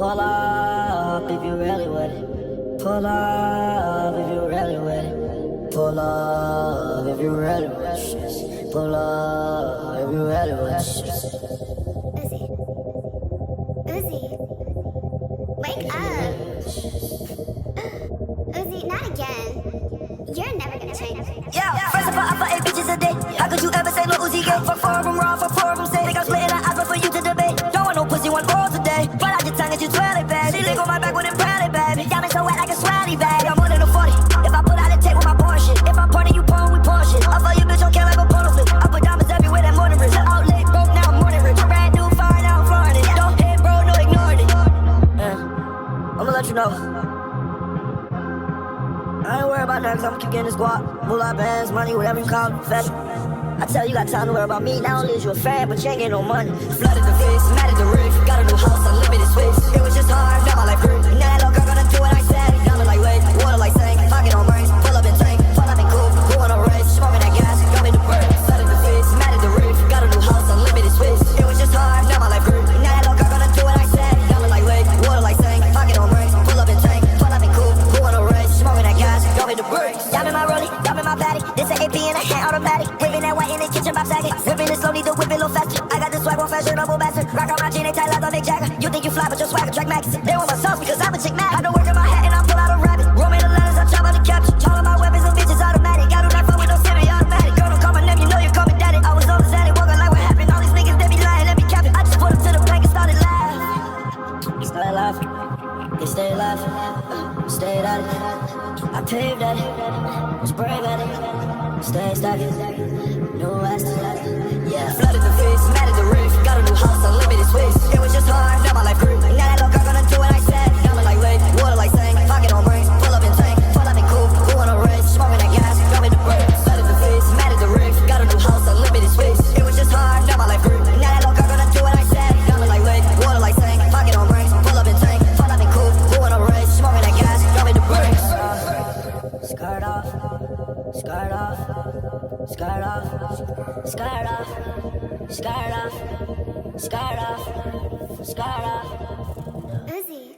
Pull up if you really with it. Pull up if you really with it. Pull up if you really with it. Pull up if you really with it. Uzi, wake up. Uzi, not again. You're never gonna change. Yeah, first of all, I fuck 8 bitches a day. How could you ever say Lil Uzi gay? Fuck 4 of them raw, fuck 4 of them say. Think I'm splitting the eyes for you to debate. Don't want no pussy, want oral today. But out your tongue and you twirl it, baby. She lick on my back with it proudly, baby. Diamond so wet like a swally, baby. I'm more than a 40. If I pull out the tape with my porn shit. If I'm porn, you porn, we porn shit. I fuck your bitch, don't care like a porno flip. I put diamonds everywhere, that morning rich. Out late, broke, now I'm morning rich. Brand new, fire, now I'm flooring it. Don't hit, bro, no ignoring it. I'ma let you know. I ain't worried about that, cause I'ma keep getting this guap. Moolah bands, money, whatever you call it, fetch. I tell you got time to worry about me, not only is you a fan, but you ain't getting no money. Flooded the face, mad at the roof. Got a new house, unlimited space. It was just hard, now my life grew. Now that little girl gonna do what I said. Diamond like wave, water like sink. Pocket on brains, pull up in tank. Pull up in coupe, who on a race? Smoking that gas, got me the bird. Flooded the face, mad at the roof. Got a new house, unlimited space. It was just hard, now my life grew. Now that little girl gonna do what I said. Diamond like wave, water like sink. Pocket on brains, pull up in tank. Pull up in coupe, who on a race? Smoking that gas, got me the bird. Diamond my rollie, diamond my patty. This a AP in a hand automatic. Whipping that white in the kitchen, box sagging. Whipping it slowly, the whip it a little faster. I got this swag on fashion, double bastard. Rock on my jean, they tight like a Mick Jagger. You think you fly, but your swagger track max. They want my sauce because I'm a chick mad. I don't work in my hat and I pull out a rabbit. Roll me the letters, I chop out the caption. All of my weapons and bitches automatic. I do not fuck with no semi-automatic. Girl, don't call my name, you know you call me daddy. I was always at it, walking like what happened. All these niggas, they be lying, they be capping. I just put them to the bank and started laughing. Started laughing, they stayed laughing. Stayed at it, I paved at it. Was brave at it. Stay stacking, no ass to that. Yeah, Flooded the face, mad at the roof. Got a new house, unlimited space. It was just hard, now my life grew. Now that little girl gonna do what I said. Diamond like wave, water like sink. Pocket on brains, pull up in tank. Pull up in coupe, who on a race? Smoking that gas, got me the bird. Flooded the face, mad at the roof. Got a new house, unlimited space. It was just hard, now my life grew. Now that little girl gonna do what I said. Diamond like wave, water like sink. Pocket on brains, pull up in tank. Pull up in coupe, who on a race? Smoking that gas, got me the bird. skirt off, skirt off, skirt off, skirt off, skirt off, skirt off, skirt off. Uzi.